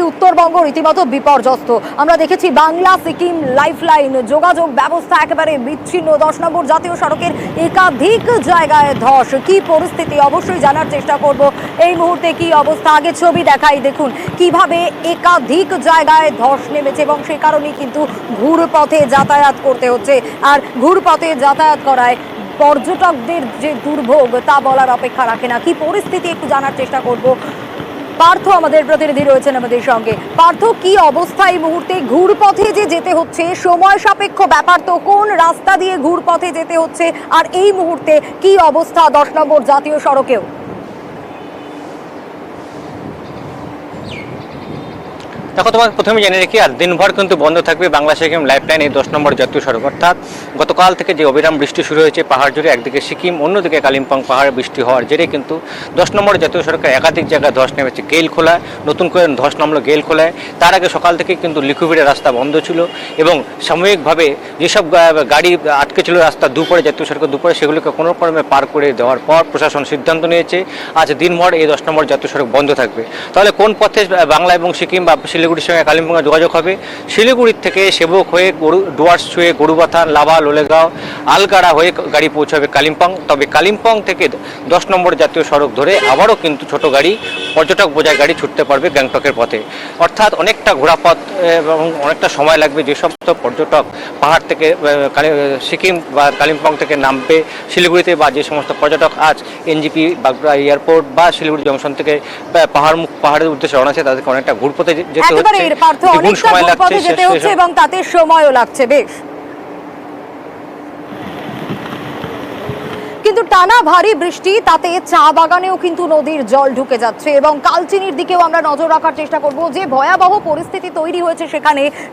উত্তরবঙ্গ রীতিমতো বিপর্যস্ত। আমরা দেখেছি বাংলা সিকিম লাইফলাইন যোগাযোগ ব্যবস্থা একেবারে বিচ্ছিন্ন। 10 নম্বর জাতীয় সড়কের একাধিক জায়গায় ধস। কি পরিস্থিতি অবশ্যই জানার চেষ্টা করব এই মুহূর্তে কি অবস্থা। আগে ছবি দেখাই, দেখুন কিভাবে একাধিক জায়গায় ধস নেমেছে এবং সে কারণেই কিন্তু ঘুরপথে যাতায়াত করতে হচ্ছে। আর ঘুরপথে যাতায়াত করায় পর্যটকদের যে দুর্ভোগ তা বলার অপেক্ষা রাখে না। কি পরিস্থিতি একটু জানার চেষ্টা করব। পার্থ আমাদের প্রতিনিধি রয়েছেন আমাদের সঙ্গে। পার্থ, কি অবস্থা এই মুহূর্তে? ঘুরপথে যে যেতে হচ্ছে, সময় সাপেক্ষ ব্যাপার তো, কোন রাস্তা দিয়ে ঘুরপথে যেতে হচ্ছে, আর এই মুহূর্তে কি অবস্থা 10 নম্বর জাতীয় সড়কেও? দেখো, তোমাকে প্রথমে জেনে রেখি, আর দিনভর কিন্তু বন্ধ থাকবে বাংলা সিকিম লাইফলাইন এই 10 নম্বর জাতীয় সড়ক। অর্থাৎ গতকাল থেকে যে অবিরাম বৃষ্টি শুরু হয়েছে পাহাড় জুড়ে, একদিকে সিকিম অন্যদিকে কালিম্পং পাহাড়ে বৃষ্টি হওয়ার জেরে কিন্তু 10 নম্বর জাতীয় সড়কের একাধিক জায়গায় ধস নেমেছে। গেইলখোলায় নতুন করে ধস নামলো গেইলখোলায়। তার আগে সকাল থেকে কিন্তু লিকুইডের রাস্তা বন্ধ ছিল এবং সাময়িকভাবে যেসব গাড়ি আটকে ছিল রাস্তা দুপুরে জাতীয় সড়কের দুপুরে, সেগুলোকে কোনো ক্রমে পার করে দেওয়ার পর প্রশাসন সিদ্ধান্ত নিয়েছে আজ দিনভর এই 10 নম্বর জাতীয় সড়ক বন্ধ থাকবে। তাহলে কোন পথে বাংলা এবং সিকিম বা শিলিগুড়ির সঙ্গে কালিম্পংয়ে যোগাযোগ হবে? শিলিগুড়ির থেকে সেবক হয়ে ডুয়ার্স হয়ে গরুবাথান, লাভা, লোলেগাঁও, আলগাড়া হয়ে গাড়ি পৌঁছাবে কালিম্পং। তবে কালিম্পং থেকে 10 নম্বর জাতীয় সড়ক ধরে আবারও কিন্তু ছোট গাড়ি, পর্যটক বোঝাই গাড়ি ছুটতে পারবে গ্যাংটকের পথে। অর্থাৎ অনেকটা ঘোরাপথ এবং অনেকটা সময় লাগবে। যে সমস্ত পর্যটক পাহাড় থেকে সিকিম বা কালিম্পং থেকে নামবে শিলিগুড়িতে, বা যে সমস্ত পর্যটক আজ এনজিপি বাগড়া এয়ারপোর্ট বা শিলিগুড়ি জংশন থেকে পাহাড়ের উদ্দেশ্যে রওনা আছে, তাদেরকে অনেকটা ঘুরপথে যেতে হচ্ছে। পার্থ, অনেকটা ঘুরপথে যেতে হচ্ছে এবং তাতে সময়ও লাগছে বেশ। কিন্তু টানা ভারী বৃষ্টি, তাতে চা বাগানেও কিন্তু নদীর জল ঢুকে যাচ্ছে এবং কালচিনির দিকেও আমরা নজর রাখার চেষ্টা করব। যে ভয়াবহ পরিস্থিতি তৈরি হয়েছে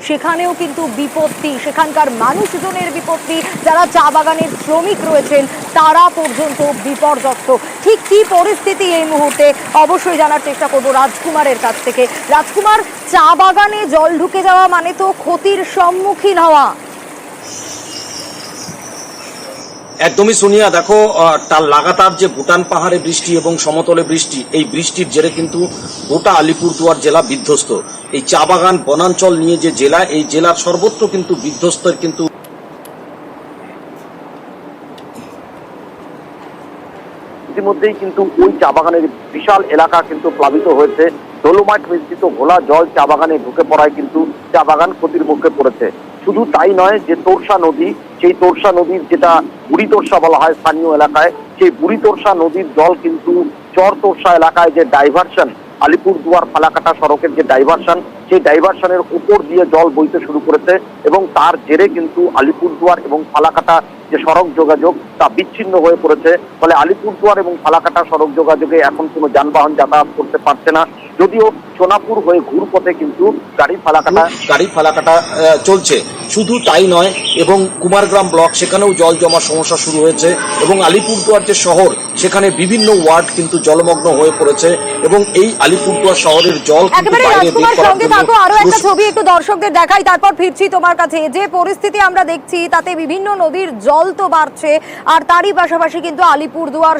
সেখানেও কিন্তু বিপত্তি, সেখানকার মানুষজনের বিপত্তি। যারা চা বাগানের শ্রমিক রয়েছেন তারা পর্যন্ত বিপর্যস্ত। ঠিক কি পরিস্থিতি এই মুহূর্তে অবশ্যই জানার চেষ্টা করব রাজকুমারের কাছ থেকে। রাজকুমার, চা বাগানে জল ঢুকে যাওয়া মানে তো ক্ষতির সম্মুখীন হওয়া। একদমই সোনিয়া, দেখো তার লাগাতার যে ভুটান পাহাড়ে বৃষ্টি এবং সমতলে বৃষ্টি, এই বৃষ্টির জেরে কিন্তু গোটা আলিপুরদুয়ার জেলা বিধ্বস্ত। এই চা বাগান বনাঞ্চল নিয়ে যে জেলা, এই জেলার সর্বত্র কিন্তু বিধ্বস্তের কিন্তু ইতিমধ্যেই কিন্তু ওই চা বাগানের বিশাল এলাকা কিন্তু প্লাবিত হয়েছে। ডোলোমাইট মিশ্রিত ঘোলা জল চা বাগানে ঢুকে পড়ায় কিন্তু চা বাগান ক্ষতির মুখে পড়েছে। শুধু তাই নয়, যে তোরসা নদী, সেই তোরসা নদীর যেটা বুড়ি তোরসা বলা হয় স্থানীয় এলাকায়, সেই বুড়ি তোরসা নদীর জল কিন্তু চর তোরসা এলাকায় যে ডাইভারশন, আলিপুরদুয়ার ফালাকাটা সড়কের যে ডাইভারশন, সেই ডাইভারশনের উপর দিয়ে জল বইতে শুরু করেছে এবং তার জেরে কিন্তু আলিপুরদুয়ার এবং ফালাকাটা যে সড়ক যোগাযোগ তা বিচ্ছিন্ন হয়ে পড়েছে। ফলে আলিপুরদুয়ার এবং ফালাকাটা সড়ক যোগাযোগে এখন কোনো যানবাহন যাতায়াত করতে পারছে না। যদিও সোনাপুর হয়ে ঘুরপথে কিন্তু গাড়ি ফালাকাটা চলছে। শুধু তাই নয়, এবং কুমারগ্রাম ব্লক, সেখানেও জল জমার সমস্যা শুরু হয়েছে এবং আলিপুরদুয়ার যে শহর, সেখানে বিভিন্ন ওয়ার্ড কিন্তু জলমগ্ন হয়ে পড়েছে এবং এই আলিপুরদুয়ার শহরের জল আরো একটা ছবি একটু দর্শকদের দেখাই, তারপর ফিরছি তোমার কাছে। যে পরিস্থিতি আমরা দেখছি তাতে বিভিন্ন নদীর জল তো বাড়ছে, আর তারই পাশাপাশি কিন্তু আলিপুরদুয়ার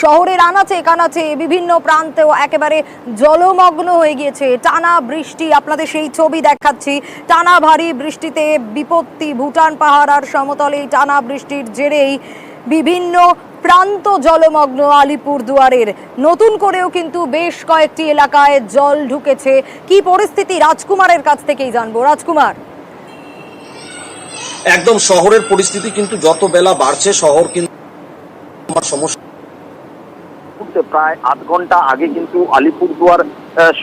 শহরের আনাচে কানাচে বিভিন্ন প্রান্তেও একেবারে জলমগ্ন হয়ে গিয়েছে। টানা বৃষ্টি, আপনাদের সেই ছবি দেখাচ্ছি। টানা ভারী বৃষ্টিতে বিপত্তি ভুটান পাহাড় আর সমতলে। টানা বৃষ্টির জেরেই বিভিন্ন প্রান্ত জলমগ্ন আলিপুরদুয়ারের। নতুন করেও কিন্তু বেশ কয়েকটি এলাকায় জল ঢুকেছে। কি পরিস্থিতি রাজকুমারের কাছ থেকেই জানবো। রাজকুমার, একদম শহরের পরিস্থিতি কিন্তু যত বেলা বাড়ছে শহর কিন্তু সমস্যা। প্রায় আধ ঘন্টা আগে কিন্তু আলিপুরদুয়ার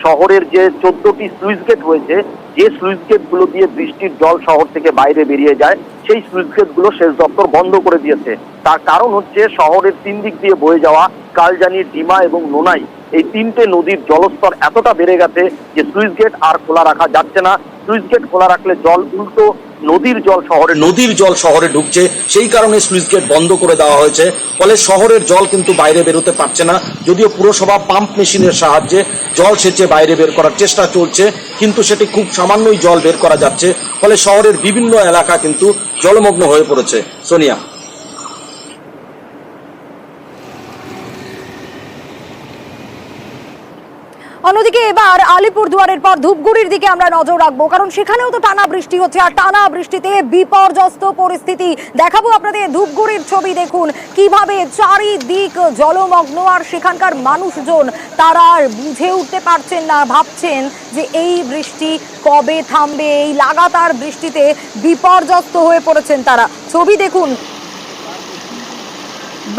শহরের যে 14টি স্লুইস গেট রয়েছে, যে স্লুইস গেট গুলো দিয়ে বৃষ্টির জল শহর থেকে বাইরে বেরিয়ে যায়, সেই স্লুইস গেট গুলো সেচ দপ্তর বন্ধ করে দিয়েছে। তার কারণ হচ্ছে শহরের 3 দিক দিয়ে বয়ে যাওয়া কালজানি, ডিমা এবং নোনাই, এই 3টে নদীর জলস্তর এতটা বেড়ে গেছে যে স্লুইস গেট আর খোলা রাখা যাচ্ছে না। স্লুইস গেট খোলা রাখলে জল উল্টো নদীর জল শহরে ঢুকছে, সেই কারণে স্লুইস গেট বন্ধ করে দেওয়া হয়েছে। ফলে শহরের জল কিন্তু বাইরে বেরোতে পারছে না। যদিও পুরসভা পাম্প মেশিনের সাহায্যে জল সেচে বাইরে বের করার চেষ্টা চলছে, কিন্তু সেটি খুব সামান্যই জল বের করা যাচ্ছে। ফলে শহরের বিভিন্ন এলাকা কিন্তু জলমগ্ন হয়ে পড়েছে। সোনিয়া, অন্যদিকে এবার আলিপুরদুয়ারের পর ধূপগুড়ির দিকে আমরা নজর রাখবো, কারণ সেখানেও তো টানা বৃষ্টি হচ্ছে আর টানা বৃষ্টিতে বিপর্যস্ত পরিস্থিতি। দেখাবো আপনাদের ধূপগুড়ির ছবি, দেখুন কিভাবে চারিদিক জলমগ্ন আর সেখানকার মানুষজন তারা আর বুঝে উঠতে পারছেন না, ভাবছেন যে এই বৃষ্টি কবে থামবে। এই লাগাতার বৃষ্টিতে বিপর্যস্ত হয়ে পড়েছেন তারা। ছবি দেখুন,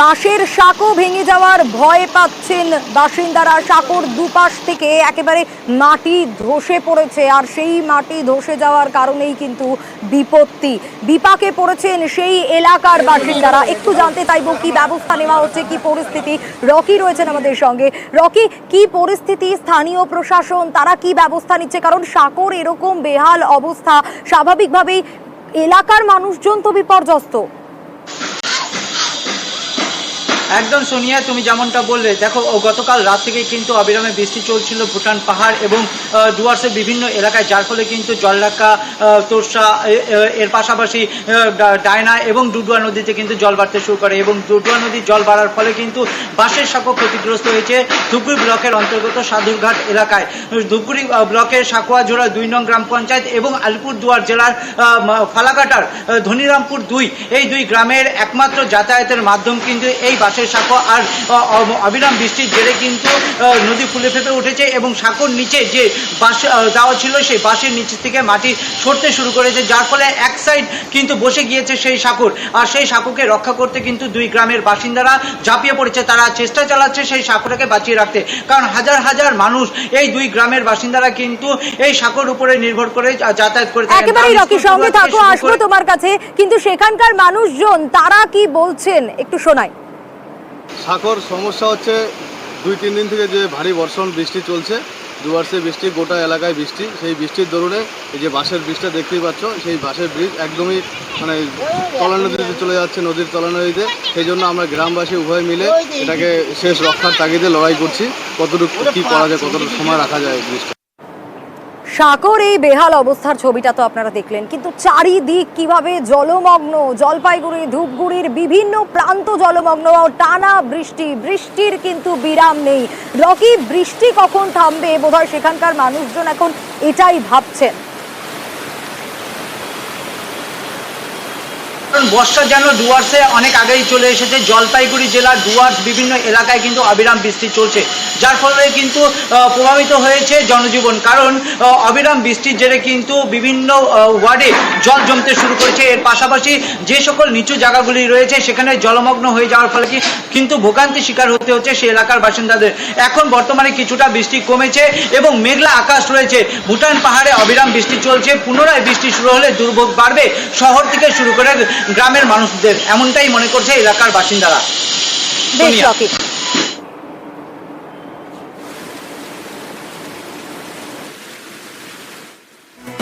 বাঁশের সাঁকো ভেঙে যাওয়ার ভয় পাচ্ছেন বাসিন্দারা। সাঁকোর দুপাশ থেকে একেবারে মাটি ধসে পড়েছে আর সেই মাটি ধসে যাওয়ার কারণেই কিন্তু বিপত্তি, বিপাকে পড়েছেন সেই এলাকার বাসিন্দারা। একটু জানতে চাইবো কি ব্যবস্থা নেওয়া হচ্ছে, কি পরিস্থিতি। রকি রয়েছেন আমাদের সঙ্গে। রকি, কি পরিস্থিতি, স্থানীয় প্রশাসন তারা কি ব্যবস্থা নিচ্ছে? কারণ সাঁকোর এরকম বেহাল অবস্থা, স্বাভাবিকভাবেই এলাকার মানুষজন তো বিপর্যস্ত। একদম সোনিয়া, তুমি যেমনটা বললে, দেখো গতকাল রাত থেকে কিন্তু অবিরামে বৃষ্টি চলছিল ভুটান পাহাড় এবং ডুয়ার্সের বিভিন্ন এলাকায়, যার ফলে কিন্তু জলঢাকা, তোরসা, এর পাশাপাশি ডায়না এবং ডুডুয়া নদীতে কিন্তু জল বাড়তে শুরু করে এবং ডুডুয়া নদীর জল বাড়ার ফলে কিন্তু বাঁশের সাঁকো ক্ষতিগ্রস্ত হয়েছে ধূপগুড়ি ব্লকের অন্তর্গত সাধুরঘাট এলাকায়। ধূপগুড়ি ব্লকের সাকুয়াঝোড়া 2 নং গ্রাম পঞ্চায়েত এবং আলিপুরদুয়ার জেলার ফালাকাটার ধনিরামপুর 2, এই 2 গ্রামের একমাত্র যাতায়াতের মাধ্যম কিন্তু এই সাঁকো। আর অবিরাম বৃষ্টির জেরে কিন্তু নদী ফুলে ফেঁপে উঠেছে এবং সাঁকোর নিচে যে বাঁশ দেওয়া ছিল সেই বাঁশের নিচ থেকে মাটি সরতে শুরু করেছে, যার ফলে এক সাইড কিন্তু বসে গিয়েছে সেই সাঁকোর। আর সেই সাঁকোকে রক্ষা করতে কিন্তু 2 গ্রামের বাসিন্দারা ঝাঁপিয়ে পড়েছে। তারা চেষ্টা চালাচ্ছে সেই সাঁকোটাকে বাঁচিয়ে রাখতে, কারণ হাজার হাজার মানুষ এই 2 গ্রামের বাসিন্দারা কিন্তু এই সাঁকোর উপরে নির্ভর করে যাতায়াত করে থাকেন। একেবারেই রকি, সঙ্গে থাকো, আসবো তোমার কাছে। কিন্তু সেখানকার মানুষজন তারা কি বলছেন একটু শোনাই। সাঁকোর সমস্যা হচ্ছে 2-3 দিন থেকে যে ভারী বর্ষণ বৃষ্টি চলছে, ডুয়ার্সে বৃষ্টি, গোটা এলাকায় বৃষ্টি। সেই বৃষ্টির দরুনে এই যে বাঁশের ব্রিজটা দেখতেই পাচ্ছ, সেই বাঁশের ব্রিজ একদমই মানে তলা নদীতে চলে যাচ্ছে, নদীর তলা নদীতে। সেই জন্য আমরা গ্রামবাসী উভয় মিলে এটাকে শেষ রক্ষার তাগিদে লড়াই করছি, কতটুকু কী করা যায়, কতটুকু সময় রাখা যায় ব্রিজটা। সাঁকোর এই বেহাল অবস্থার ছবিটা তো আপনারা দেখলেন, কিন্তু চারিদিক কিভাবে জলমগ্ন। জলপাইগুড়ি, ধূপগুড়ির বিভিন্ন প্রান্ত জলমগ্ন, টানা বৃষ্টি, বৃষ্টির কিন্তু বিরাম নেই। রকি, বৃষ্টি কখন থামবে বোধহয় সেখানকার মানুষজন এখন এটাই ভাবছেন। বর্ষা যেন ডুয়ার্সে অনেক আগেই চলে এসেছে। জলপাইগুড়ি জেলার ডুয়ার্স বিভিন্ন এলাকায় কিন্তু অবিরাম বৃষ্টি চলছে, যার ফলে কিন্তু প্রভাবিত হয়েছে জনজীবন। কারণ অবিরাম বৃষ্টির জেরে কিন্তু বিভিন্ন ওয়ার্ডে জল জমতে শুরু করেছে। এর পাশাপাশি যে সকল নিচু জায়গাগুলি রয়েছে সেখানে জলমগ্ন হয়ে যাওয়ার ফলে কিন্তু ভোগান্তি শিকার হতে হচ্ছে সেই এলাকার বাসিন্দাদের। এখন বর্তমানে কিছুটা বৃষ্টি কমেছে এবং মেঘলা আকাশ রয়েছে। ভুটান পাহাড়ে অবিরাম বৃষ্টি চলছে, পুনরায় বৃষ্টি শুরু হলে দুর্ভোগ বাড়বে শহর থেকে শুরু করে গ্রামের মানুষদের, এমনটাই মনে করছে এলাকার বাসিন্দারা। বেশ রকি।